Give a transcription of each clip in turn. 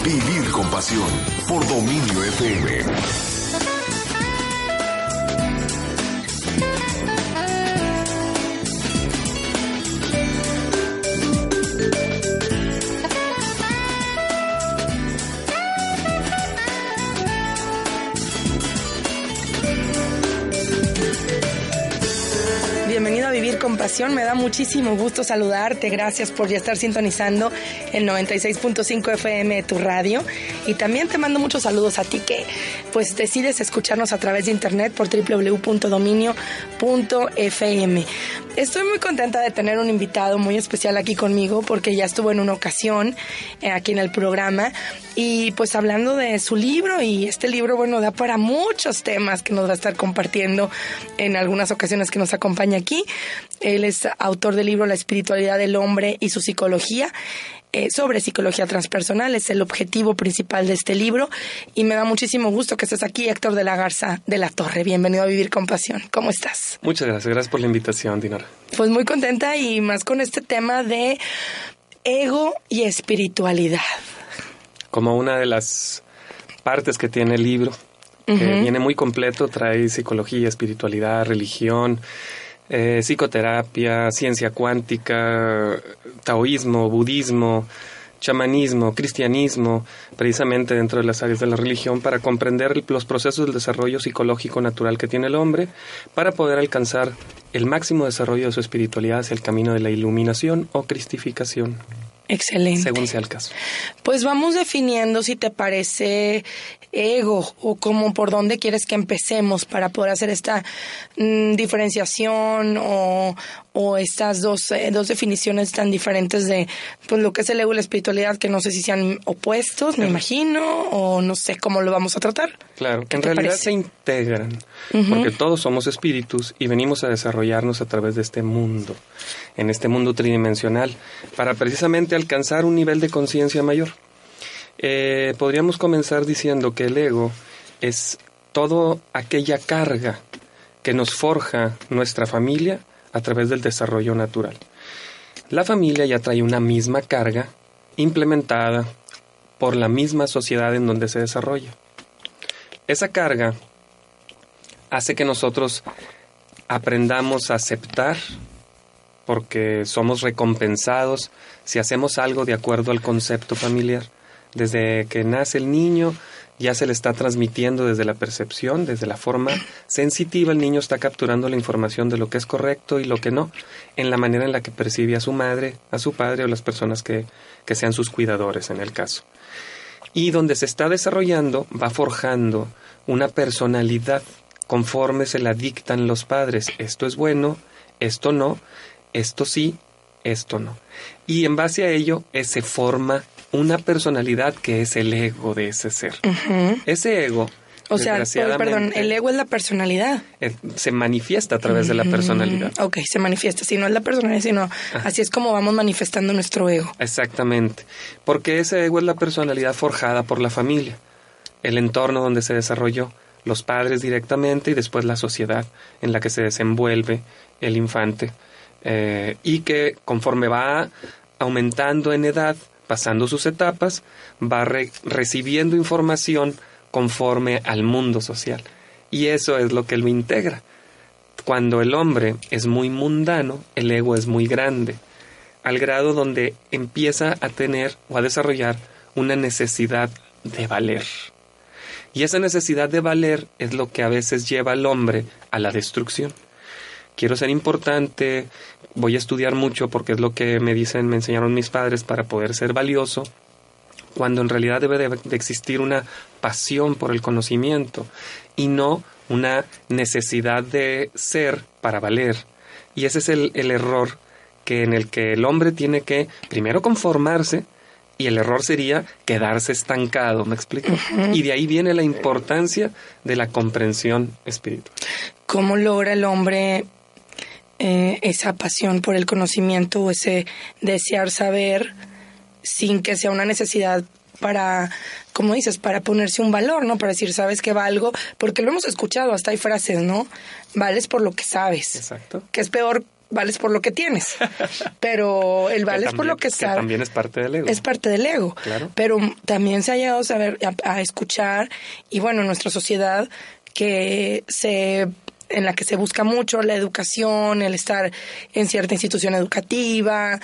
Vivir con pasión por Dominio FM. Bienvenido a Vivir con Pasión, me da muchísimo gusto saludarte, gracias por ya estar sintonizando el 96.5 FM de tu radio y también te mando muchos saludos a ti que pues decides escucharnos a través de internet por www.dominio.fm. Estoy muy contenta de tener un invitado muy especial aquí conmigo porque ya estuvo en una ocasión aquí en el programa y pues hablando de su libro y este libro, bueno, da para muchos temas que nos va a estar compartiendo en algunas ocasiones que nos acompaña aquí. Él es autor del libro La espiritualidad del hombre y su psicología, sobre psicología transpersonal, es el objetivo principal de este libro y me da muchísimo gusto que estés aquí, Héctor de la Garza de la Torre. Bienvenido a Vivir con Pasión. ¿Cómo estás? Muchas gracias por la invitación, Dinora. Pues muy contenta y más con este tema de ego y espiritualidad. Como una de las partes que tiene el libro, que viene muy completo, trae psicología, espiritualidad, religión, psicoterapia, ciencia cuántica, taoísmo, budismo, chamanismo, cristianismo, precisamente dentro de las áreas de la religión, para comprender los procesos del desarrollo psicológico natural que tiene el hombre, para poder alcanzar el máximo desarrollo de su espiritualidad hacia el camino de la iluminación o cristificación. Excelente. Según sea el caso. Pues vamos definiendo, si te parece, ego o cómo, por dónde quieres que empecemos para poder hacer esta diferenciación o estas dos definiciones tan diferentes de pues lo que es el ego y la espiritualidad, que no sé si sean opuestos, me imagino, o no sé cómo lo vamos a tratar. Claro, en realidad se integran, porque todos somos espíritus y venimos a desarrollarnos a través de este mundo, en este mundo tridimensional, para precisamente alcanzar un nivel de conciencia mayor. Podríamos comenzar diciendo que el ego es toda aquella carga que nos forja nuestra familia a través del desarrollo natural. La familia ya trae una misma carga implementada por la misma sociedad en donde se desarrolla. Esa carga hace que nosotros aprendamos a aceptar, porque somos recompensados si hacemos algo de acuerdo al concepto familiar. Desde que nace el niño ya se le está transmitiendo desde la percepción, desde la forma sensitiva, el niño está capturando la información de lo que es correcto y lo que no, en la manera en la que percibe a su madre, a su padre o las personas que sean sus cuidadores en el caso. Y donde se está desarrollando, va forjando una personalidad conforme se la dictan los padres. Esto es bueno, esto no, esto sí, esto no. Y en base a ello se forma una personalidad que es el ego de ese ser. Ese ego, o sea, perdón, el ego es la personalidad. Se manifiesta a través de la personalidad. Ok, se manifiesta. Si no es la personalidad, sino así es como vamos manifestando nuestro ego. Exactamente. Porque ese ego es la personalidad forjada por la familia, el entorno donde se desarrolló, los padres directamente y después la sociedad en la que se desenvuelve el infante. Y que conforme va aumentando en edad, pasando sus etapas, va recibiendo información conforme al mundo social. Y eso es lo que lo integra. Cuando el hombre es muy mundano, el ego es muy grande, al grado donde empieza a tener o a desarrollar una necesidad de valer. Y esa necesidad de valer es lo que a veces lleva al hombre a la destrucción. Quiero ser importante, voy a estudiar mucho porque es lo que me enseñaron mis padres para poder ser valioso, cuando en realidad debe de existir una pasión por el conocimiento y no una necesidad de ser para valer. Y ese es el error en el que el hombre tiene que primero conformarse, y el error sería quedarse estancado, ¿me explico? Y de ahí viene la importancia de la comprensión espiritual. ¿Cómo logra el hombre esa pasión por el conocimiento o ese desear saber sin que sea una necesidad para, como dices, para ponerse un valor, ¿no? Para decir, ¿sabes qué valgo? Porque lo hemos escuchado, hasta hay frases, ¿no? Vales por lo que sabes. Exacto. Que es peor vales por lo que tienes, pero el vales por lo que sabes. Que también es parte del ego. Es parte del ego, claro. Pero también se ha llegado a saber, a escuchar, y bueno, en nuestra sociedad en la que se busca mucho la educación, el estar en cierta institución educativa,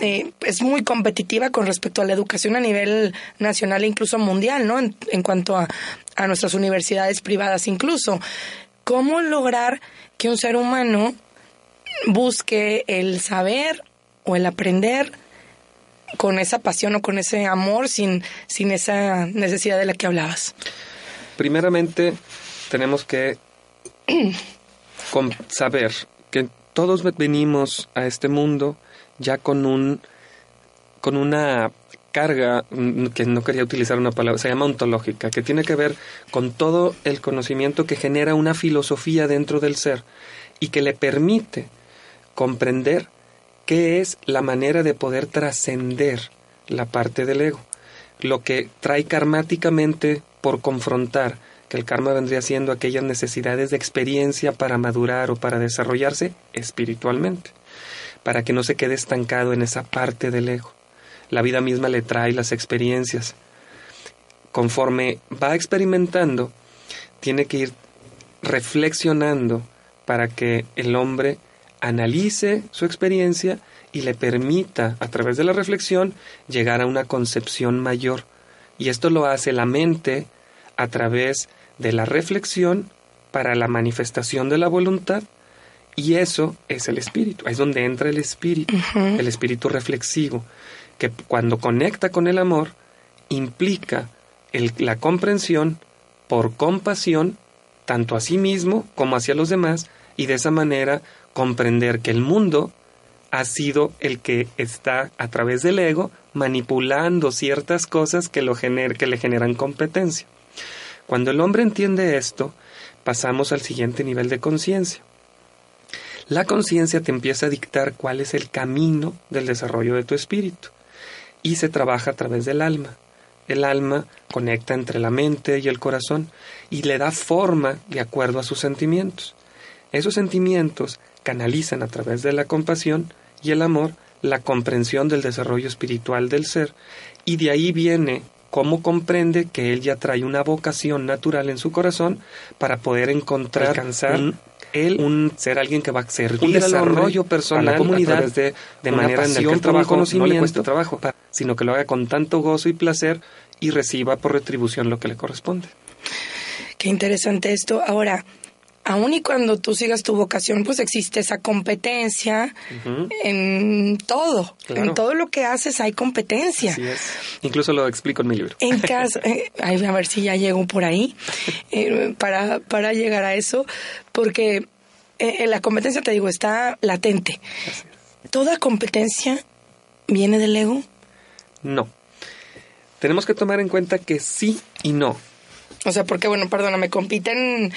es muy competitiva con respecto a la educación a nivel nacional e incluso mundial, ¿no? En cuanto a nuestras universidades privadas incluso. ¿Cómo lograr que un ser humano busque el saber o el aprender con esa pasión o con ese amor sin esa necesidad de la que hablabas? Primeramente, tenemos que saber que todos venimos a este mundo ya con una carga, que no quería utilizar una palabra, se llama ontológica, que tiene que ver con todo el conocimiento que genera una filosofía dentro del ser y que le permite comprender qué es la manera de poder trascender la parte del ego, lo que trae karmáticamente por confrontar, que el karma vendría siendo aquellas necesidades de experiencia para madurar o para desarrollarse espiritualmente, para que no se quede estancado en esa parte del ego. La vida misma le trae las experiencias. Conforme va experimentando, tiene que ir reflexionando para que el hombre analice su experiencia y le permita, a través de la reflexión, llegar a una concepción mayor. Y esto lo hace la mente a través de la reflexión para la manifestación de la voluntad, y eso es el espíritu. Ahí es donde entra el espíritu, el espíritu reflexivo, que cuando conecta con el amor, implica la comprensión por compasión, tanto a sí mismo como hacia los demás, y de esa manera comprender que el mundo ha sido el que está, a través del ego, manipulando ciertas cosas que le generan competencia. Cuando el hombre entiende esto, pasamos al siguiente nivel de conciencia. La conciencia te empieza a dictar cuál es el camino del desarrollo de tu espíritu, y se trabaja a través del alma. El alma conecta entre la mente y el corazón y le da forma de acuerdo a sus sentimientos. Esos sentimientos canalizan a través de la compasión y el amor la comprensión del desarrollo espiritual del ser, y de ahí viene cómo comprende que él ya trae una vocación natural en su corazón para poder alcanzar ser alguien que va a servir al desarrollo personal, a la comunidad, de manera en que el conocimiento no le cueste trabajo, sino que lo haga con tanto gozo y placer y reciba por retribución lo que le corresponde. Qué interesante esto. Ahora, aun y cuando tú sigas tu vocación, pues existe esa competencia en todo. Claro. En todo lo que haces hay competencia. Así es. Incluso lo explico en mi libro. En caso, a ver si ya llego por ahí para llegar a eso, porque la competencia, te digo, está latente. ¿Toda competencia viene del ego? No. Tenemos que tomar en cuenta que sí y no. O sea, porque, bueno, perdóname, compiten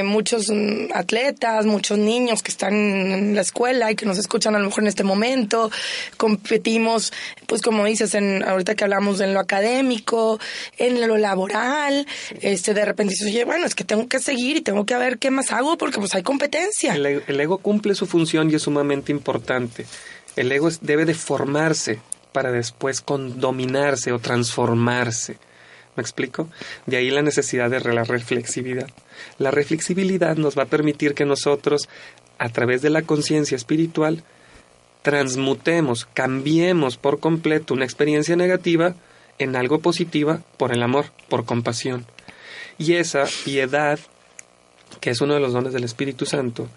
muchos atletas, muchos niños que están en la escuela y que nos escuchan a lo mejor en este momento. Competimos, pues como dices, ahorita que hablamos en lo académico, en lo laboral. De repente dices, oye, bueno, es que tengo que seguir y tengo que ver qué más hago porque pues hay competencia. El ego cumple su función y es sumamente importante. El ego debe de formarse para después dominarse o transformarse. ¿Me explico? De ahí la necesidad de la reflexividad. La reflexibilidad nos va a permitir que nosotros, a través de la conciencia espiritual, transmutemos, cambiemos por completo una experiencia negativa en algo positiva por el amor, por compasión. Y esa piedad, que es uno de los dones del Espíritu Santo,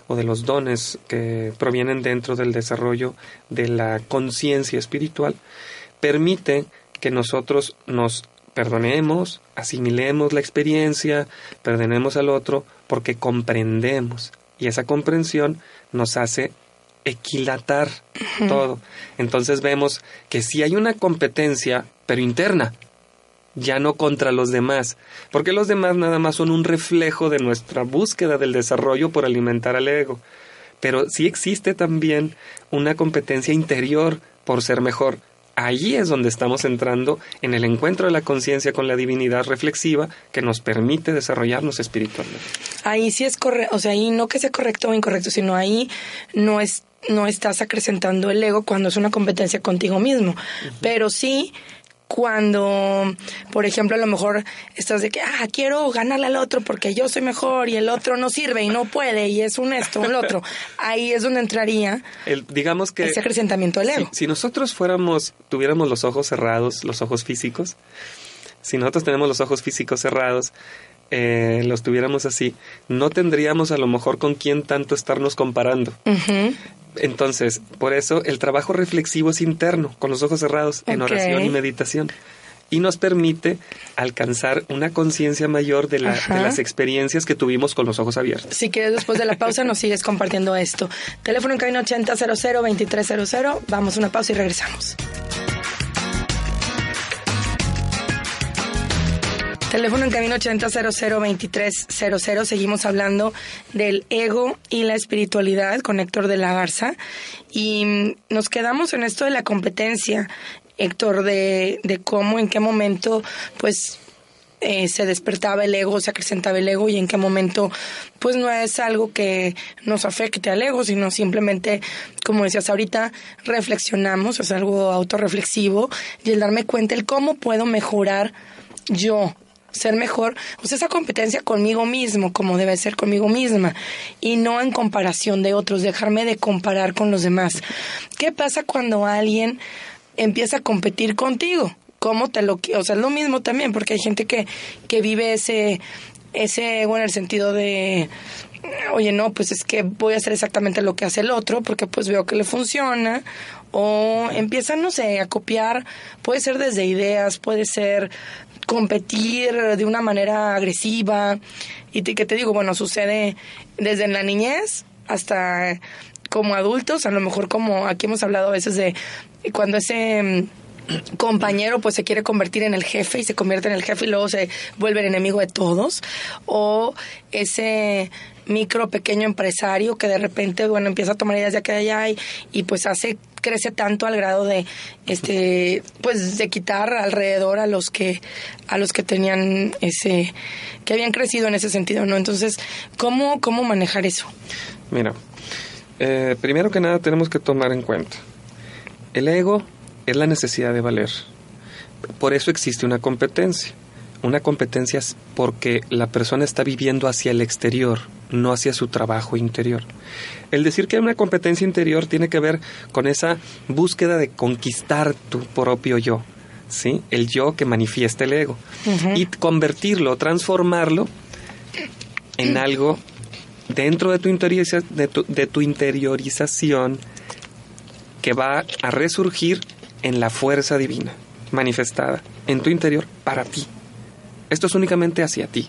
o de los dones que provienen dentro del desarrollo de la conciencia espiritual, permite que nosotros nos perdonemos, asimilemos la experiencia, perdonemos al otro, porque comprendemos. Y esa comprensión nos hace equilatar todo. Entonces vemos que sí hay una competencia, pero interna, ya no contra los demás, porque los demás nada más son un reflejo de nuestra búsqueda del desarrollo por alimentar al ego. Pero sí existe también una competencia interior por ser mejor. Ahí es donde estamos entrando en el encuentro de la conciencia con la divinidad reflexiva que nos permite desarrollarnos espiritualmente. Ahí sí es correcto, o sea, ahí no que sea correcto o incorrecto, sino ahí no estás acrecentando el ego cuando es una competencia contigo mismo, pero sí cuando, por ejemplo, a lo mejor estás de que, quiero ganarle al otro porque yo soy mejor y el otro no sirve y no puede y es un esto, un otro. Ahí es donde entraría digamos que ese acrecentamiento del ego. Si nosotros tuviéramos los ojos cerrados, los ojos físicos, si nosotros tenemos los ojos físicos cerrados, los tuviéramos así, no tendríamos a lo mejor con quién tanto estarnos comparando. Uh-huh. Entonces, por eso el trabajo reflexivo es interno, con los ojos cerrados, en oración y meditación. Y nos permite alcanzar una conciencia mayor de las experiencias que tuvimos con los ojos abiertos. Si quieres, después de la pausa nos sigues compartiendo esto. Teléfono en cabina 8000-2300. Vamos a una pausa y regresamos. Teléfono en cabina 8000-2300. Seguimos hablando del ego y la espiritualidad con Héctor de la Garza. Y nos quedamos en esto de la competencia, Héctor, de cómo, en qué momento, pues, se despertaba el ego, se acrecentaba el ego y en qué momento, pues, no es algo que nos afecte al ego, sino simplemente, como decías ahorita, reflexionamos, es algo autorreflexivo y el darme cuenta el cómo puedo mejorar yo, ser mejor, o sea, esa competencia conmigo mismo, como debe ser conmigo misma, y no en comparación de otros, dejarme de comparar con los demás. ¿Qué pasa cuando alguien empieza a competir contigo? ¿Cómo o sea, es lo mismo también, porque hay gente que vive ese ego en el sentido de, oye, no, pues es que voy a hacer exactamente lo que hace el otro, porque pues veo que le funciona, o empiezan, no sé, a copiar, puede ser desde ideas, puede ser competir de una manera agresiva, y que te digo, bueno, sucede desde la niñez hasta como adultos, a lo mejor como aquí hemos hablado a veces de cuando ese compañero pues se quiere convertir en el jefe y se convierte en el jefe y luego se vuelve el enemigo de todos, o ese pequeño empresario que de repente, bueno, empieza a tomar ideas de acá y allá y pues crece tanto al grado de pues de quitar alrededor a los que tenían que habían crecido en ese sentido, ¿no? Entonces, ¿cómo manejar eso? Mira, primero que nada tenemos que tomar en cuenta el ego es la necesidad de valer. Por eso existe una competencia. Una competencia es porque la persona está viviendo hacia el exterior, no hacia su trabajo interior. El decir que hay una competencia interior tiene que ver con esa búsqueda de conquistar tu propio yo, ¿sí? El yo que manifiesta el ego. Uh-huh. Y convertirlo, transformarlo en algo dentro de tu interiorización que va a resurgir en la fuerza divina, manifestada en tu interior para ti. Esto es únicamente hacia ti.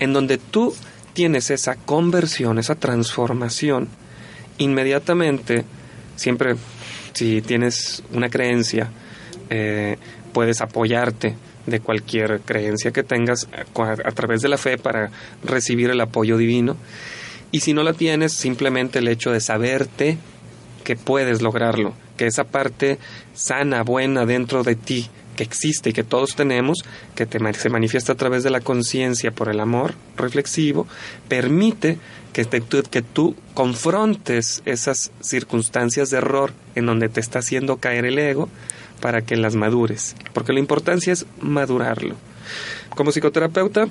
En donde tú tienes esa conversión, esa transformación, inmediatamente, siempre si tienes una creencia, puedes apoyarte de cualquier creencia que tengas a través de la fe para recibir el apoyo divino. Y si no la tienes, simplemente el hecho de saberte que puedes lograrlo, que esa parte sana, buena dentro de ti, que existe y que todos tenemos, que se manifiesta a través de la conciencia por el amor reflexivo, permite que tú confrontes esas circunstancias de error en donde te está haciendo caer el ego para que las madures, porque la importancia es madurarlo. Como psicoterapeuta,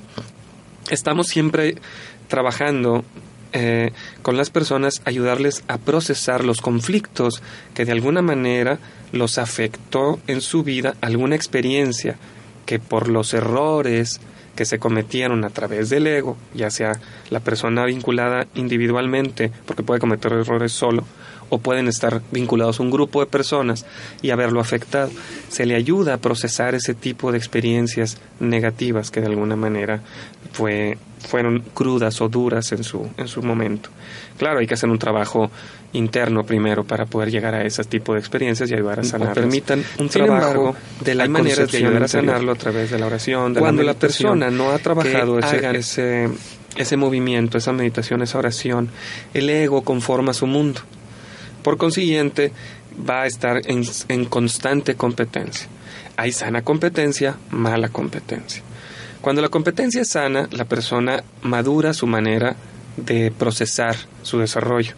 estamos siempre trabajando con las personas, ayudarles a procesar los conflictos que de alguna manera los afectó en su vida, alguna experiencia que por los errores que se cometieron a través del ego, ya sea la persona vinculada individualmente, porque puede cometer errores solo, o pueden estar vinculados a un grupo de personas y haberlo afectado. Se le ayuda a procesar ese tipo de experiencias negativas que de alguna manera fueron crudas o duras en su momento. Claro, hay que hacer un trabajo interno primero para poder llegar a ese tipo de experiencias y ayudar a sanarlas. Permitan un trabajo de la maneras de ayudar a sanarlo a través de la oración, de cuando la persona no ha trabajado ese movimiento, esa meditación, esa oración, el ego conforma su mundo. Por consiguiente, va a estar en constante competencia. Hay sana competencia, mala competencia. Cuando la competencia es sana, la persona madura su manera de procesar su desarrollo.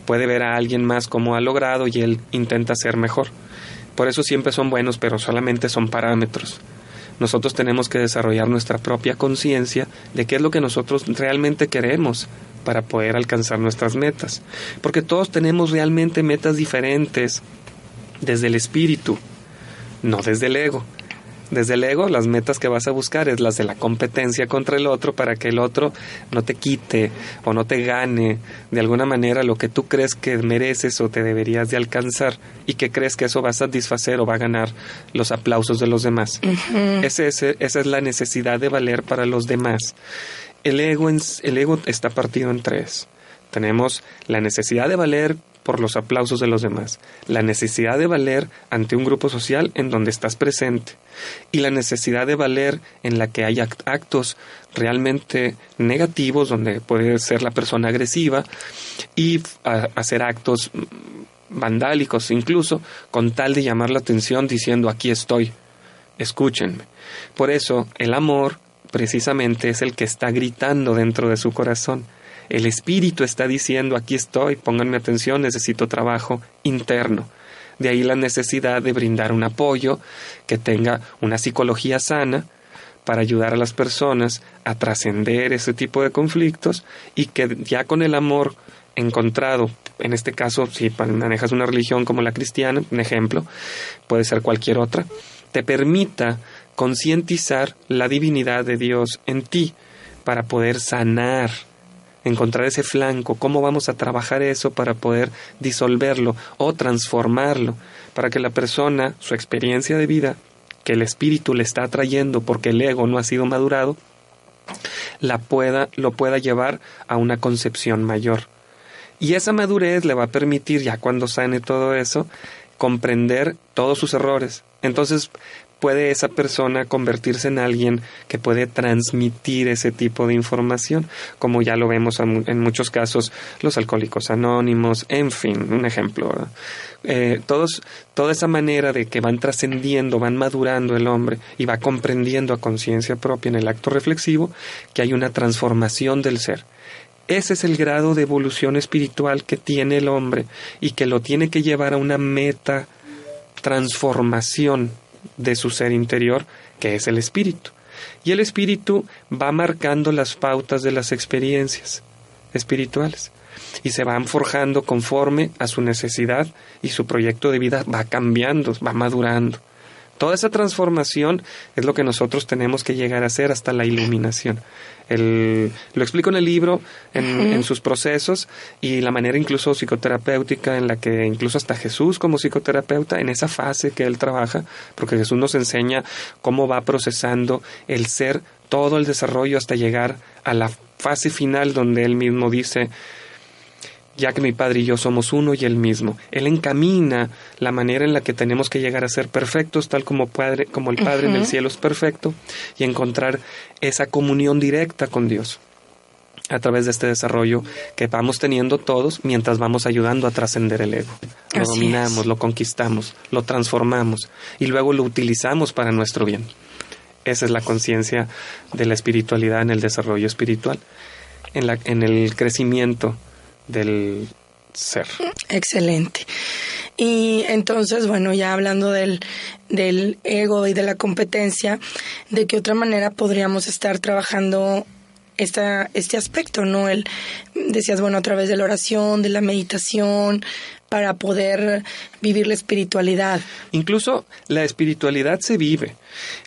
Puede ver a alguien más cómo ha logrado y él intenta ser mejor. Por eso siempre son buenos, pero solamente son parámetros. Nosotros tenemos que desarrollar nuestra propia conciencia de qué es lo que nosotros realmente queremos para poder alcanzar nuestras metas. Porque todos tenemos realmente metas diferentes desde el espíritu, no desde el ego. Desde el ego, las metas que vas a buscar es las de la competencia contra el otro para que el otro no te quite o no te gane de alguna manera lo que tú crees que mereces o te deberías de alcanzar y que crees que eso va a satisfacer o va a ganar los aplausos de los demás. Uh-huh. Esa es la necesidad de valer para los demás. El ego está partido en tres. Tenemos la necesidad de valer por los aplausos de los demás, la necesidad de valer ante un grupo social en donde estás presente y la necesidad de valer en la que hay actos realmente negativos donde puede ser la persona agresiva y hacer actos vandálicos incluso con tal de llamar la atención diciendo aquí estoy, escúchenme. Por eso el amor precisamente es el que está gritando dentro de su corazón. El espíritu está diciendo, aquí estoy, pónganme atención, necesito trabajo interno. De ahí la necesidad de brindar un apoyo que tenga una psicología sana para ayudar a las personas a trascender ese tipo de conflictos y que ya con el amor encontrado, en este caso, si manejas una religión como la cristiana, un ejemplo, puede ser cualquier otra, te permita concientizar la divinidad de Dios en ti para poder sanar, encontrar ese flanco, cómo vamos a trabajar eso para poder disolverlo o transformarlo, para que la persona, su experiencia de vida, que el espíritu le está trayendo porque el ego no ha sido madurado, lo pueda llevar a una concepción mayor. Y esa madurez le va a permitir, ya cuando sane todo eso, comprender todos sus errores. Entonces, puede esa persona convertirse en alguien que puede transmitir ese tipo de información, como ya lo vemos en muchos casos, los alcohólicos anónimos, en fin, un ejemplo, toda esa manera de que van trascendiendo, van madurando el hombre y va comprendiendo a conciencia propia en el acto reflexivo que hay una transformación del ser. Ese es el grado de evolución espiritual que tiene el hombre y que lo tiene que llevar a una meta transformación de su ser interior, que es el espíritu. Y el espíritu va marcando las pautas de las experiencias espirituales y se van forjando conforme a su necesidad y su proyecto de vida va cambiando, va madurando. Toda esa transformación es lo que nosotros tenemos que llegar a hacer hasta la iluminación. Lo explico en el libro, en sus procesos y la manera incluso psicoterapéutica en la que incluso hasta Jesús como psicoterapeuta, en esa fase que él trabaja, porque Jesús nos enseña cómo va procesando el ser, todo el desarrollo hasta llegar a la fase final donde él mismo dice, ya que mi Padre y yo somos uno y el mismo. Él encamina la manera en la que tenemos que llegar a ser perfectos, tal como el Padre en el cielo es perfecto, y encontrar esa comunión directa con Dios a través de este desarrollo que vamos teniendo todos mientras vamos ayudando a trascender el ego. Lo dominamos, lo conquistamos, lo transformamos y luego lo utilizamos para nuestro bien. Esa es la conciencia de la espiritualidad en el desarrollo espiritual, en el crecimiento del ser. Excelente. Y entonces, bueno, ya hablando del ego y de la competencia, ¿de qué otra manera podríamos estar trabajando este aspecto, ¿no? Decías, bueno, a través de la oración, de la meditación, para poder vivir la espiritualidad. Incluso la espiritualidad se vive.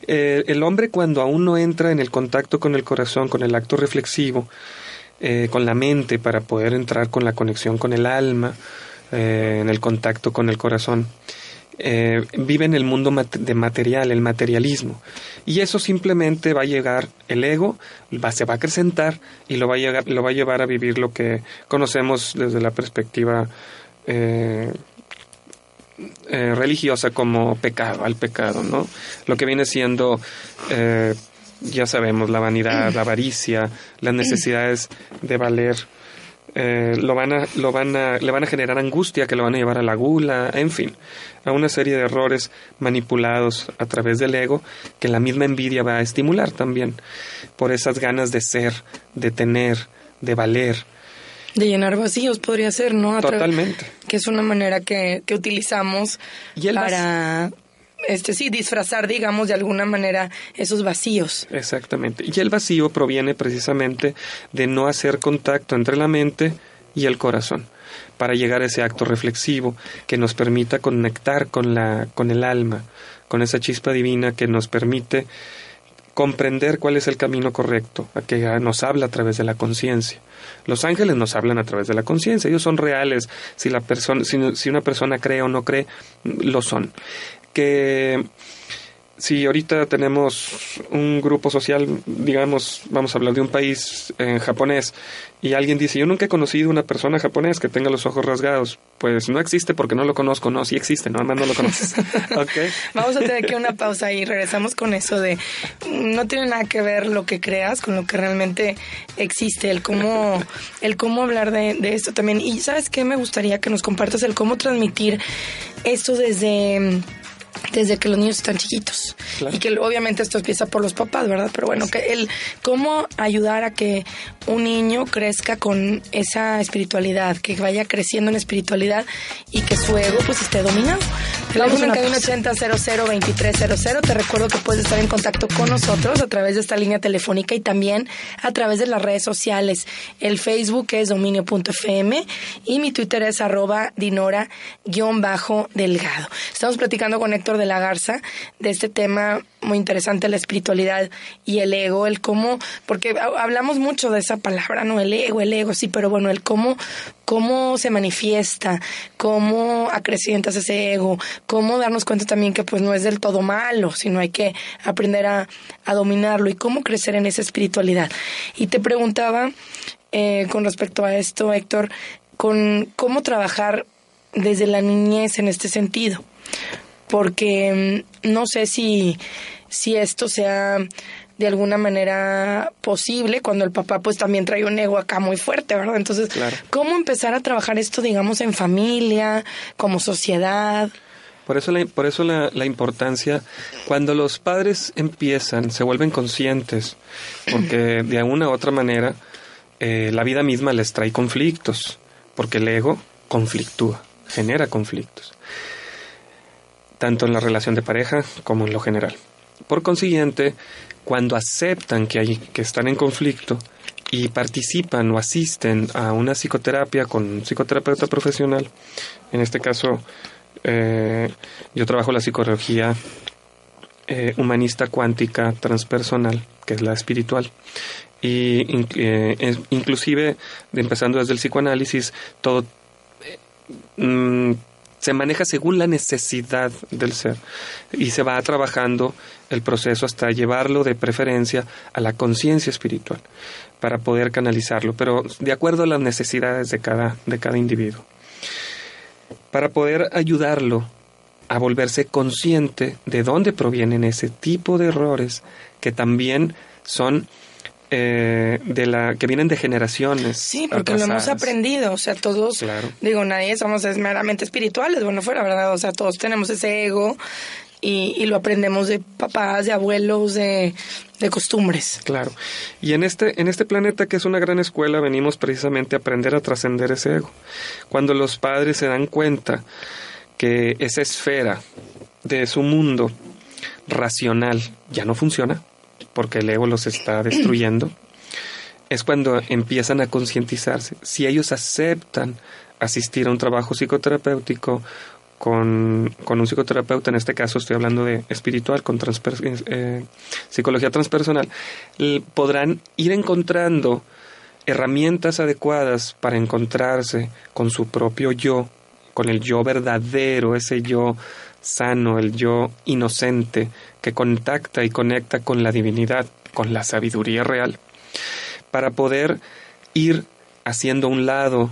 El hombre, cuando aún no entra en el contacto con el corazón, con el acto reflexivo, con la mente, para poder entrar con la conexión con el alma, en el contacto con el corazón, vive en el mundo material, el materialismo, y eso simplemente va a llegar, el ego se va a acrecentar y lo va a llevar a vivir lo que conocemos desde la perspectiva religiosa como al pecado, ¿no? Lo que viene siendo ya sabemos, la vanidad, la avaricia, las necesidades de valer le van a generar angustia, que lo van a llevar a la gula, en fin, a una serie de errores manipulados a través del ego que la misma envidia va a estimular también por esas ganas de ser, de tener, de valer. De llenar vacíos podría ser, ¿no? Totalmente. Que es una manera que utilizamos para... disfrazar, digamos, de alguna manera esos vacíos. Exactamente. Y el vacío proviene precisamente de no hacer contacto entre la mente y el corazón para llegar a ese acto reflexivo que nos permita conectar con el alma, con esa chispa divina que nos permite comprender cuál es el camino correcto, que nos habla a través de la conciencia. Los ángeles nos hablan a través de la conciencia, ellos son reales, si una persona cree o no cree, lo son. Que si ahorita tenemos un grupo social, digamos, vamos a hablar de un país japonés, y alguien dice, yo nunca he conocido una persona japonés que tenga los ojos rasgados, pues no existe porque no lo conozco, no, sí existe, nada más no lo conoces. Okay. Vamos a tener que una pausa y regresamos con eso de, no tiene nada que ver lo que creas con lo que realmente existe, el cómo hablar de esto también. Y ¿sabes qué? Me gustaría que nos compartas el cómo transmitir esto desde que los niños están chiquitos. Claro. Y que obviamente esto empieza por los papás, ¿verdad? Pero bueno, que cómo ayudar a que un niño crezca con esa espiritualidad, que vaya creciendo en espiritualidad y que su ego pues esté dominado. Vamos en cabina 80002300. Te recuerdo que puedes estar en contacto con nosotros a través de esta línea telefónica y también a través de las redes sociales. El Facebook es dominio.fm y mi Twitter es @dinora_delgado. Estamos platicando con Héctor de la Garza de este tema muy interesante, la espiritualidad y el ego, el cómo, porque hablamos mucho de esa palabra, ¿no? El ego, sí, pero bueno, el cómo se manifiesta, cómo acrecientas ese ego, cómo darnos cuenta también que pues no es del todo malo, sino hay que aprender a dominarlo y cómo crecer en esa espiritualidad. Y te preguntaba con respecto a esto, Héctor, con cómo trabajar desde la niñez en este sentido, porque no sé si esto sea de alguna manera posible cuando el papá pues también trae un ego acá muy fuerte, ¿verdad? Entonces, claro. ¿Cómo empezar a trabajar esto, digamos, en familia, como sociedad? Por eso la importancia, cuando los padres se vuelven conscientes, porque de alguna u otra manera la vida misma les trae conflictos, porque el ego conflictúa, genera conflictos, tanto en la relación de pareja como en lo general. Por consiguiente, cuando aceptan que están en conflicto y participan o asisten a una psicoterapia con un psicoterapeuta profesional, en este caso yo trabajo la psicología humanista cuántica transpersonal, que es la espiritual, y inclusive empezando desde el psicoanálisis, todo se maneja según la necesidad del ser y se va trabajando el proceso hasta llevarlo de preferencia a la conciencia espiritual para poder canalizarlo, pero de acuerdo a las necesidades de cada individuo, para poder ayudarlo a volverse consciente de dónde provienen ese tipo de errores que también son que vienen de generaciones. Sí, porque atrasadas. Lo hemos aprendido, o sea, todos, claro. Digo, nadie somos meramente espirituales, bueno, fuera, ¿verdad? O sea, todos tenemos ese ego y lo aprendemos de papás, de abuelos, de costumbres. Claro. Y en este planeta, que es una gran escuela, venimos precisamente a aprender a trascender ese ego. Cuando los padres se dan cuenta que esa esfera de su mundo racional ya no funciona, porque el ego los está destruyendo, es cuando empiezan a concientizarse. Si ellos aceptan asistir a un trabajo psicoterapéutico con un psicoterapeuta, en este caso estoy hablando de espiritual, con psicología transpersonal, podrán ir encontrando herramientas adecuadas para encontrarse con su propio yo, con el yo verdadero, ese yo sano, el yo inocente, que contacta y conecta con la divinidad, con la sabiduría real, para poder ir haciendo a un lado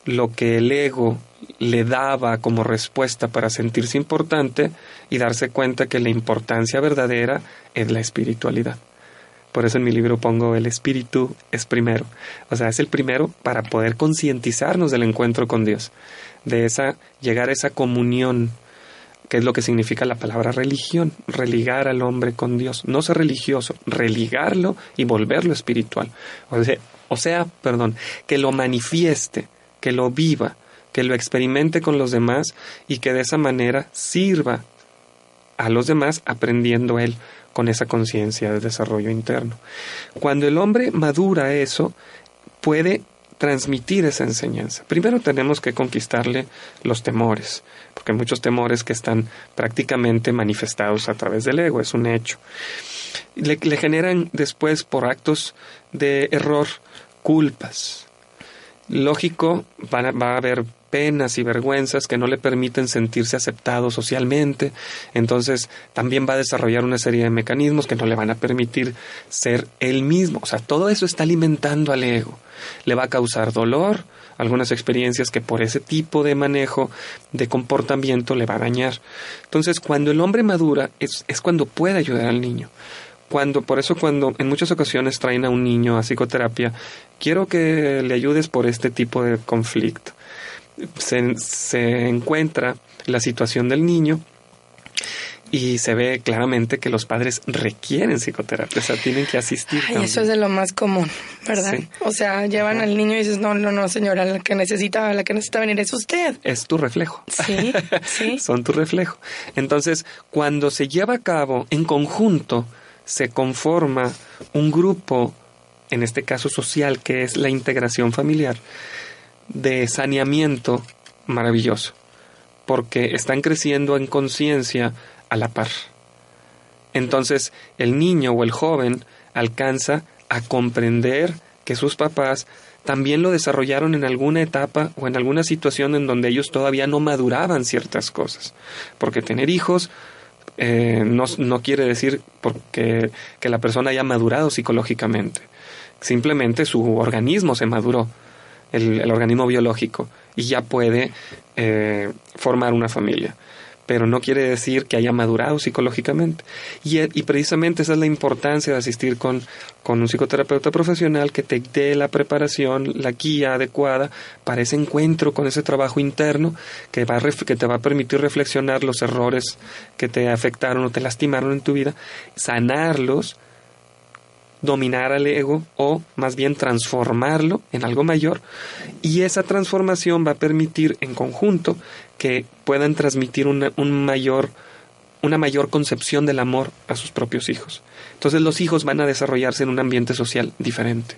lo que el ego le daba como respuesta para sentirse importante y darse cuenta que la importancia verdadera es la espiritualidad. Por eso en mi libro pongo el espíritu es primero. O sea, es el primero para poder concientizarnos del encuentro con Dios, de llegar a esa comunión, que es lo que significa la palabra religión, religar al hombre con Dios, no ser religioso, religarlo y volverlo espiritual. O sea, que lo manifieste, que lo viva, que lo experimente con los demás y que de esa manera sirva a los demás aprendiendo él con esa conciencia de desarrollo interno. Cuando el hombre madura eso, puede transmitir esa enseñanza. Primero tenemos que conquistarle los temores, porque hay muchos temores que están prácticamente manifestados a través del ego, es un hecho. Le generan después, por actos de error, culpas. Lógico, va a haber penas y vergüenzas que no le permiten sentirse aceptado socialmente, entonces también va a desarrollar una serie de mecanismos que no le van a permitir ser él mismo. O sea, todo eso está alimentando al ego. Le va a causar dolor, algunas experiencias que por ese tipo de manejo de comportamiento le va a dañar. Entonces, cuando el hombre madura, es cuando puede ayudar al niño. Por eso cuando en muchas ocasiones traen a un niño a psicoterapia, quiero que le ayudes por este tipo de conflicto. Se encuentra la situación del niño y se ve claramente que los padres requieren psicoterapia, o sea, tienen que asistir. Ay, eso es de lo más común, ¿verdad? Sí. O sea, llevan al niño y dices, no, señora, la que necesita venir es usted. Es tu reflejo. Sí, sí. Son tu reflejo. Entonces, cuando se lleva a cabo en conjunto, se conforma un grupo, en este caso social, que es la integración familiar, de saneamiento maravilloso, porque están creciendo en conciencia a la par. Entonces, el niño o el joven alcanza a comprender que sus papás también lo desarrollaron en alguna etapa o en alguna situación en donde ellos todavía no maduraban ciertas cosas, porque tener hijos no quiere decir que la persona haya madurado psicológicamente. Simplemente su organismo se maduró, el organismo biológico, y ya puede formar una familia. Pero no quiere decir que haya madurado psicológicamente. Y precisamente esa es la importancia de asistir con un psicoterapeuta profesional que te dé la preparación, la guía adecuada para ese encuentro con ese trabajo interno que te va a permitir reflexionar los errores que te afectaron o te lastimaron en tu vida, sanarlos, dominar al ego o más bien transformarlo en algo mayor, y esa transformación va a permitir en conjunto que puedan transmitir una mayor concepción del amor a sus propios hijos. Entonces los hijos van a desarrollarse en un ambiente social diferente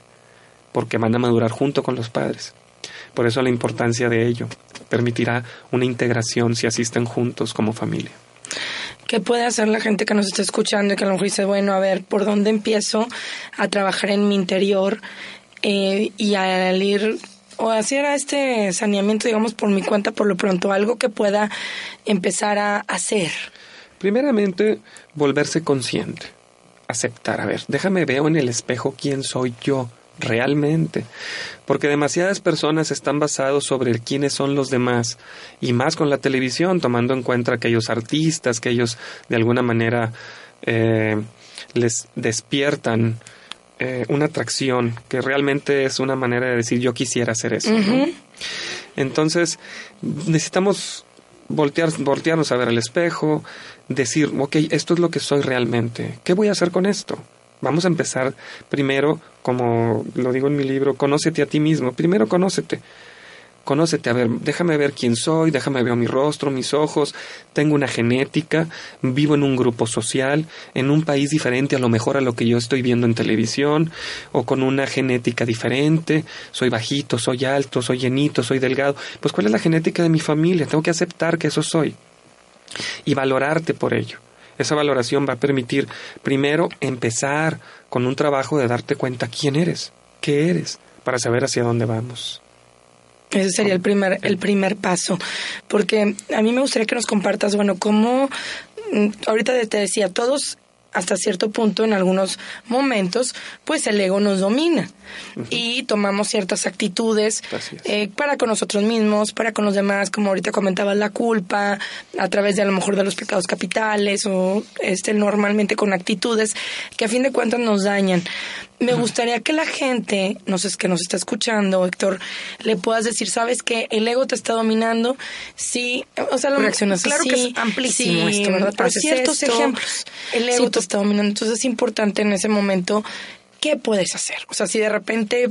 porque van a madurar junto con los padres. Por eso la importancia de ello permitirá una integración si asisten juntos como familia. ¿Qué puede hacer la gente que nos está escuchando y que a lo mejor dice, bueno, a ver, ¿por dónde empiezo a trabajar en mi interior y al ir o hacer este saneamiento, digamos, por mi cuenta por lo pronto? Algo que pueda empezar a hacer. Primeramente, volverse consciente, aceptar, a ver, veo en el espejo quién soy yo realmente, porque demasiadas personas están basadas sobre quiénes son los demás, y más con la televisión, tomando en cuenta aquellos artistas que ellos de alguna manera les despiertan una atracción que realmente es una manera de decir yo quisiera hacer eso, ¿no? Entonces necesitamos voltearnos a ver al espejo, decir, ok, esto es lo que soy realmente, ¿qué voy a hacer con esto? Vamos a empezar primero, como lo digo en mi libro, conócete a ti mismo. Primero conócete, a ver, déjame ver quién soy, déjame ver mi rostro, mis ojos, tengo una genética, vivo en un grupo social, en un país diferente a lo mejor a lo que yo estoy viendo en televisión, o con una genética diferente, soy bajito, soy alto, soy llenito, soy delgado. Pues ¿cuál es la genética de mi familia? Tengo que aceptar que eso soy y valorarte por ello. Esa valoración va a permitir, primero, empezar con un trabajo de darte cuenta quién eres, qué eres, para saber hacia dónde vamos. Ese sería el primer paso. Porque a mí me gustaría que nos compartas, bueno, cómo, ahorita te decía, todos hasta cierto punto, en algunos momentos, pues el ego nos domina y tomamos ciertas actitudes para con nosotros mismos, para con los demás, como ahorita comentabas, la culpa, a través de a lo mejor de los pecados capitales o normalmente con actitudes que a fin de cuentas nos dañan. Me gustaría que la gente, no sé, que nos está escuchando, Héctor, le puedas decir, ¿sabes qué? El ego te está dominando. Sí, o sea, reaccionas claro así, que es amplísimo sí, esto, ¿verdad? Pero ciertos ejemplos. El ego te está dominando. Entonces es importante en ese momento, ¿qué puedes hacer? O sea, si de repente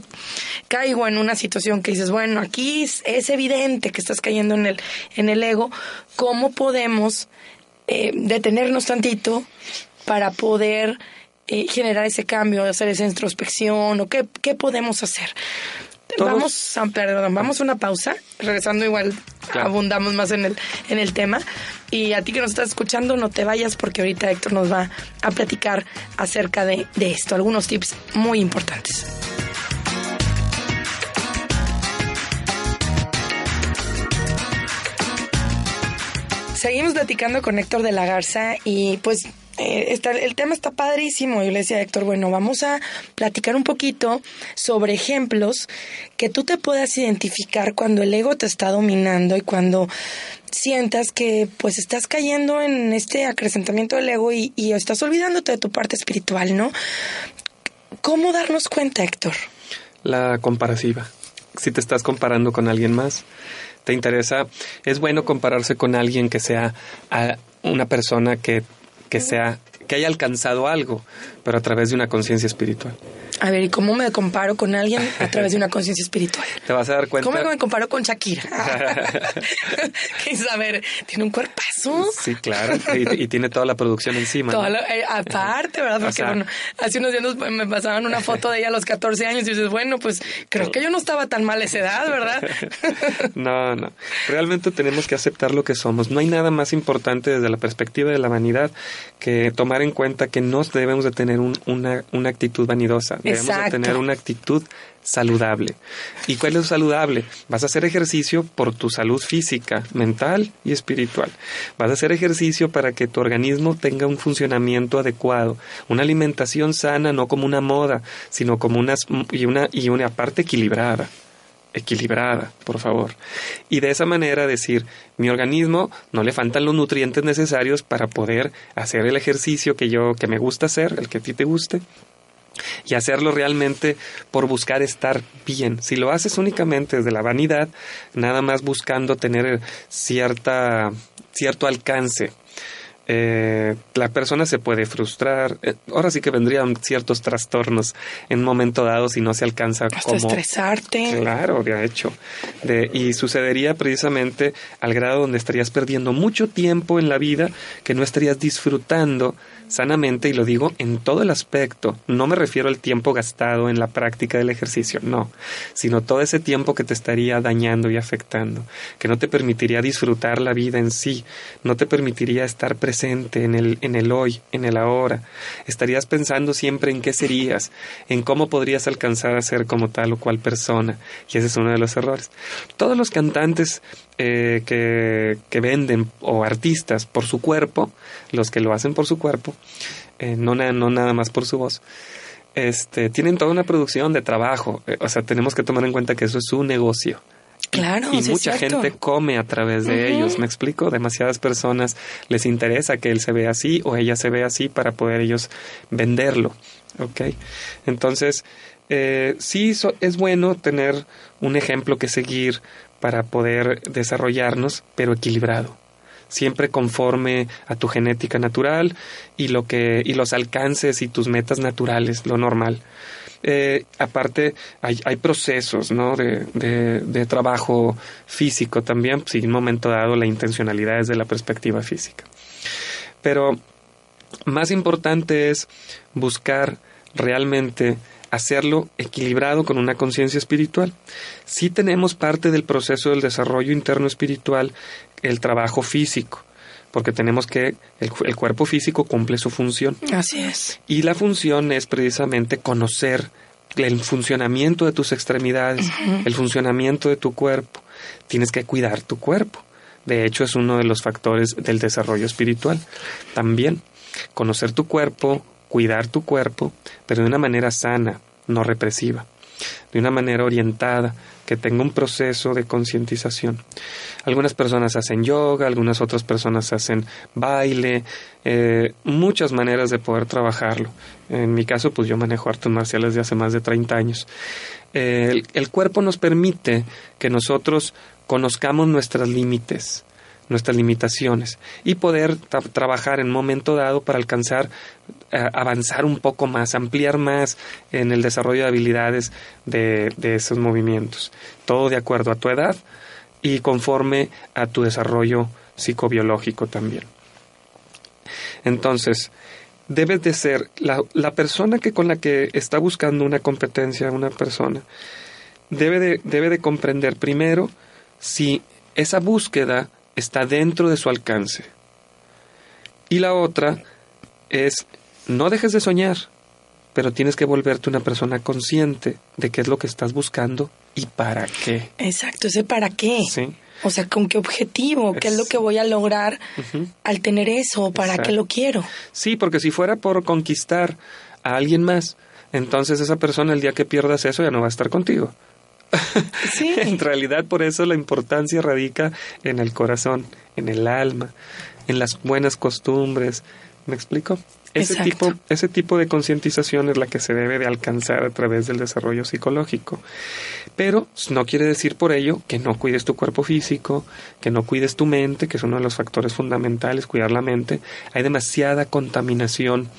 caigo en una situación que dices, bueno, aquí es evidente que estás cayendo en el ego, ¿cómo podemos detenernos tantito para poder generar ese cambio, hacer esa introspección, o qué podemos hacer? Vamos a una pausa. Regresando igual abundamos más en el tema. Y a ti que nos estás escuchando, no te vayas, porque ahorita Héctor nos va a platicar acerca de esto, algunos tips muy importantes. Seguimos platicando con Héctor de la Garza y pues el tema está padrísimo. Yo le decía a Héctor, bueno, vamos a platicar un poquito sobre ejemplos que tú te puedas identificar cuando el ego te está dominando y cuando sientas que pues estás cayendo en este acrecentamiento del ego y estás olvidándote de tu parte espiritual, ¿no? ¿Cómo darnos cuenta, Héctor? La comparativa. Si te estás comparando con alguien más, te interesa, es bueno compararse con alguien que sea una persona que haya alcanzado algo, pero a través de una conciencia espiritual. A ver, ¿y cómo me comparo con alguien a través de una conciencia espiritual? Te vas a dar cuenta. ¿Cómo me comparo con Shakira? A ver, tiene un cuerpazo. Sí, claro. Y tiene toda la producción encima. Aparte, ¿verdad? Porque, bueno, hace unos días me pasaban una foto de ella a los 14 años y dices, bueno, pues creo que yo no estaba tan mal a esa edad, ¿verdad? No. Realmente tenemos que aceptar lo que somos. No hay nada más importante desde la perspectiva de la vanidad que tomar en cuenta que no debemos de tener una actitud vanidosa. Debemos de tener una actitud saludable. ¿Y cuál es saludable? Vas a hacer ejercicio por tu salud física, mental y espiritual. Vas a hacer ejercicio para que tu organismo tenga un funcionamiento adecuado, una alimentación sana, no como una moda, sino como una parte equilibrada, por favor. Y de esa manera decir, mi organismo no le faltan los nutrientes necesarios para poder hacer el ejercicio que me gusta hacer, el que a ti te guste, y hacerlo realmente por buscar estar bien. Si lo haces únicamente desde la vanidad, nada más buscando tener cierto alcance, la persona se puede frustrar. Ahora sí que vendrían ciertos trastornos en un momento dado si no se alcanza hasta estresarte. Claro, de hecho. Y sucedería precisamente al grado donde estarías perdiendo mucho tiempo en la vida que no estarías disfrutando sanamente, y lo digo en todo el aspecto. No me refiero al tiempo gastado en la práctica del ejercicio, no, sino todo ese tiempo que te estaría dañando y afectando, que no te permitiría disfrutar la vida en sí, no te permitiría estar presente en el hoy, en el ahora. Estarías pensando siempre en qué serías, en cómo podrías alcanzar a ser como tal o cual persona, y ese es uno de los errores. Todos los cantantes que venden, o artistas, por su cuerpo, los que lo hacen por su cuerpo, no nada más por su voz, tienen toda una producción de trabajo. O sea, tenemos que tomar en cuenta que eso es su negocio. Claro, y sí, mucha gente come a través de ellos. ¿Me explico? Demasiadas personas les interesa que él se vea así o ella se vea así para poder ellos venderlo. ¿Ok? Entonces, sí es bueno tener un ejemplo que seguir para poder desarrollarnos, pero equilibrado, siempre conforme a tu genética natural y los alcances y tus metas naturales, lo normal. Aparte, hay procesos, ¿no?, de trabajo físico también, si en un momento dado la intencionalidad es de la perspectiva física. Pero más importante es buscar realmente hacerlo equilibrado con una conciencia espiritual. Sí tenemos parte del proceso del desarrollo interno espiritual, el trabajo físico, porque tenemos que el cuerpo físico cumple su función. Así es. Y la función es precisamente conocer el funcionamiento de tus extremidades, el funcionamiento de tu cuerpo. Tienes que cuidar tu cuerpo. De hecho, es uno de los factores del desarrollo espiritual también. conocer tu cuerpo, cuidar tu cuerpo, pero de una manera sana, no represiva, de una manera orientada, que tenga un proceso de concientización. Algunas personas hacen yoga, algunas otras personas hacen baile, muchas maneras de poder trabajarlo. En mi caso, pues yo manejo artes marciales desde hace más de 30 años. El cuerpo nos permite que nosotros conozcamos nuestros límites, nuestras limitaciones, y poder trabajar en un momento dado para alcanzar, avanzar un poco más, ampliar más en el desarrollo de habilidades de esos movimientos. Todo de acuerdo a tu edad y conforme a tu desarrollo psicobiológico también. Entonces, debes de ser la persona con la que está buscando una competencia, una persona, debe de comprender primero si esa búsqueda está dentro de su alcance. Y la otra es, no dejes de soñar, pero tienes que volverte una persona consciente de qué es lo que estás buscando y para qué. Exacto, ese para qué. Sí. O sea, ¿con qué objetivo? ¿Qué es lo que voy a lograr al tener eso? ¿Para qué lo quiero? Sí, porque si fuera por conquistar a alguien más, entonces esa persona el día que pierdas eso ya no va a estar contigo. Sí. En realidad, por eso la importancia radica en el corazón, en el alma, en las buenas costumbres. ¿Me explico? Ese tipo de concientización es la que se debe de alcanzar a través del desarrollo psicológico. Pero no quiere decir por ello que no cuides tu cuerpo físico, que no cuides tu mente, que es uno de los factores fundamentales, cuidar la mente. Hay demasiada contaminación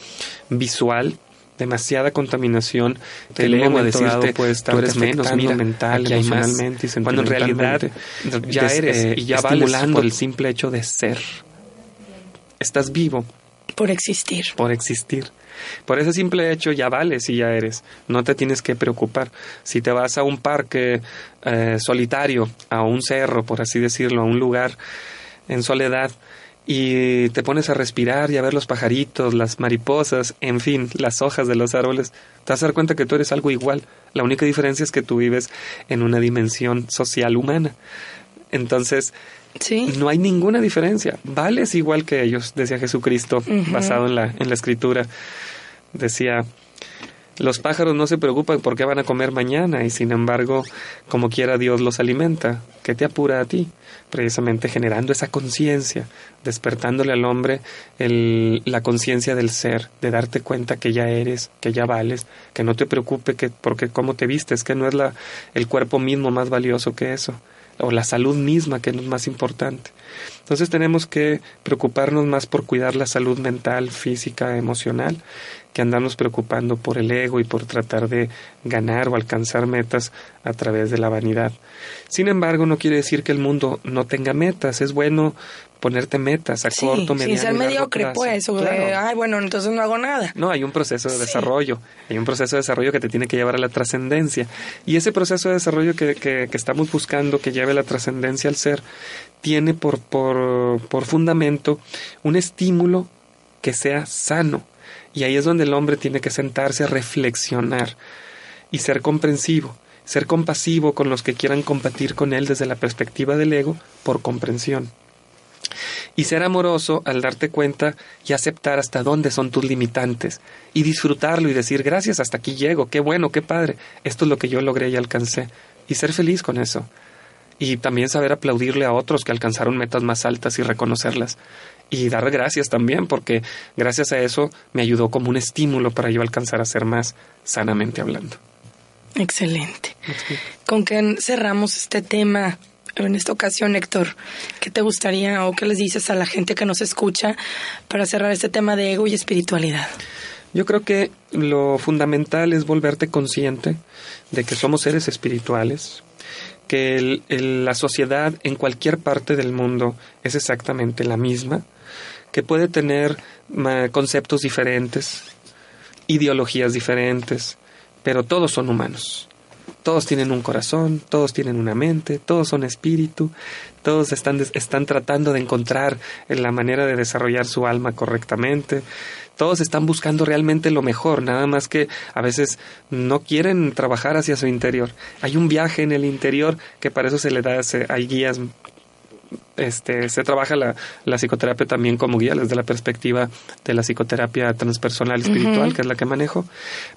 visual, demasiada contaminación del ego a decirte, pues, tú eres menos, mira, mental, emocionalmente y sentimentalmente, cuando en realidad ya eres y ya estimulando el simple hecho de ser. Estás vivo. Por existir. Por existir. Por ese simple hecho ya vales y ya eres. No te tienes que preocupar. Si te vas a un parque solitario, a un cerro, por así decirlo, a un lugar en soledad, y te pones a respirar y a ver los pajaritos, las mariposas, en fin, las hojas de los árboles, te vas a dar cuenta que tú eres algo igual. La única diferencia es que tú vives en una dimensión social humana. Entonces, sí, no hay ninguna diferencia. Vales igual que ellos, decía Jesucristo, basado en la Escritura. Decía, los pájaros no se preocupan por qué van a comer mañana, y sin embargo, como quiera Dios los alimenta. ¿Qué te apura a ti? Precisamente generando esa conciencia, despertándole al hombre la conciencia del ser, de darte cuenta que ya eres, que ya vales, que no te preocupe porque cómo te vistes, que no es el cuerpo mismo más valioso que eso, o la salud misma, que es lo más importante. Entonces tenemos que preocuparnos más por cuidar la salud mental, física, emocional, que andarnos preocupando por el ego y por tratar de ganar o alcanzar metas a través de la vanidad. Sin embargo, no quiere decir que el mundo no tenga metas. Es bueno ponerte metas a corto, mediano y largo plazo. Sin ser mediocre, pues. Claro. Bueno, entonces no hago nada. No, hay un proceso de desarrollo. Hay un proceso de desarrollo que te tiene que llevar a la trascendencia. Y ese proceso de desarrollo que estamos buscando que lleve la trascendencia al ser, tiene por fundamento un estímulo que sea sano. Y ahí es donde el hombre tiene que sentarse a reflexionar y ser comprensivo, ser compasivo con los que quieran competir con él desde la perspectiva del ego por comprensión. Y ser amoroso al darte cuenta y aceptar hasta dónde son tus limitantes y disfrutarlo y decir gracias, hasta aquí llego, qué bueno, qué padre, esto es lo que yo logré y alcancé, y ser feliz con eso. Y también saber aplaudirle a otros que alcanzaron metas más altas y reconocerlas. Y dar gracias también, porque gracias a eso me ayudó como un estímulo para yo alcanzar a ser más sanamente hablando. Excelente. ¿Con qué cerramos este tema en esta ocasión, Héctor? ¿Qué te gustaría o qué les dices a la gente que nos escucha para cerrar este tema de ego y espiritualidad? Yo creo que lo fundamental es volverte consciente de que somos seres espirituales, que la sociedad en cualquier parte del mundo es exactamente la misma, que puede tener conceptos diferentes, ideologías diferentes, pero todos son humanos. Todos tienen un corazón, todos tienen una mente, todos son espíritu, todos están tratando de encontrar la manera de desarrollar su alma correctamente. Todos están buscando realmente lo mejor, nada más que a veces no quieren trabajar hacia su interior. Hay un viaje en el interior que para eso se le da, hay guías se trabaja la psicoterapia también como guía desde la perspectiva de la psicoterapia transpersonal espiritual, que es la que manejo,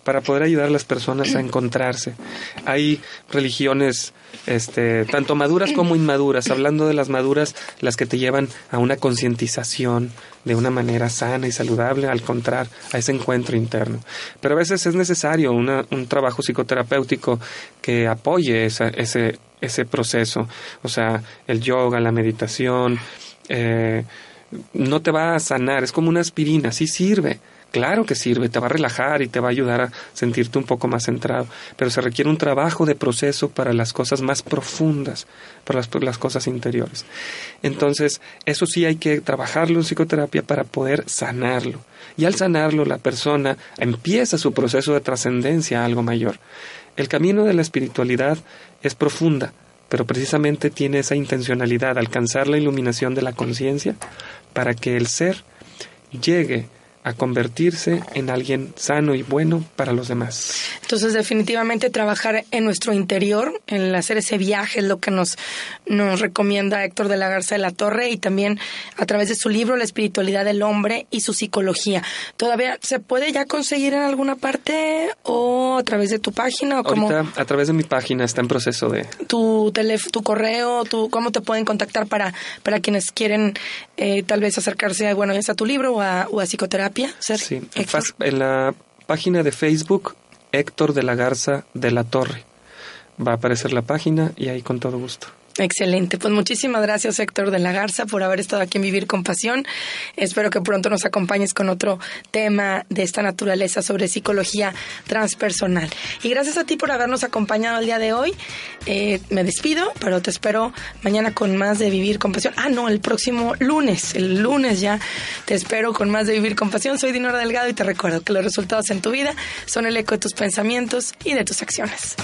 para poder ayudar a las personas a encontrarse. Hay religiones tanto maduras como inmaduras. Hablando de las maduras, las que te llevan a una concientización de una manera sana y saludable, al encontrar a ese encuentro interno. Pero a veces es necesario un trabajo psicoterapéutico que apoye ese proceso. O sea, el yoga, la meditación, no te va a sanar, es como una aspirina, sí sirve. Claro que sirve, te va a relajar y te va a ayudar a sentirte un poco más centrado, pero se requiere un trabajo de proceso para las cosas más profundas, para las cosas interiores. Entonces, eso sí hay que trabajarlo en psicoterapia para poder sanarlo. Y al sanarlo, la persona empieza su proceso de trascendencia a algo mayor. El camino de la espiritualidad es profunda, pero precisamente tiene esa intencionalidad, alcanzar la iluminación de la conciencia para que el ser llegue a convertirse en alguien sano y bueno para los demás. Entonces, definitivamente trabajar en nuestro interior, en hacer ese viaje, es lo que nos recomienda Héctor de la Garza de la Torre, y también a través de su libro La espiritualidad del hombre y su psicología. ¿Todavía se puede ya conseguir en alguna parte o a través de tu página? ¿O ahorita a través de mi página está en proceso de... Tu correo, ¿cómo te pueden contactar para quienes quieren tal vez acercarse ya sea a tu libro o a psicoterapia? Sí, en la página de Facebook, Héctor de la Garza de la Torre. Va a aparecer la página y ahí con todo gusto. Excelente. Pues muchísimas gracias, Héctor de la Garza, por haber estado aquí en Vivir con Pasión. Espero que pronto nos acompañes con otro tema de esta naturaleza sobre psicología transpersonal. Y gracias a ti por habernos acompañado el día de hoy. Me despido, pero te espero mañana con más de Vivir con Pasión. El próximo lunes. El lunes ya te espero con más de Vivir con Pasión. Soy Dinora Delgado y te recuerdo que los resultados en tu vida son el eco de tus pensamientos y de tus acciones.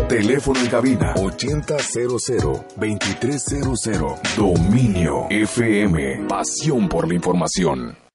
Teléfono en cabina 8000-2300. Dominio FM. Pasión por la información.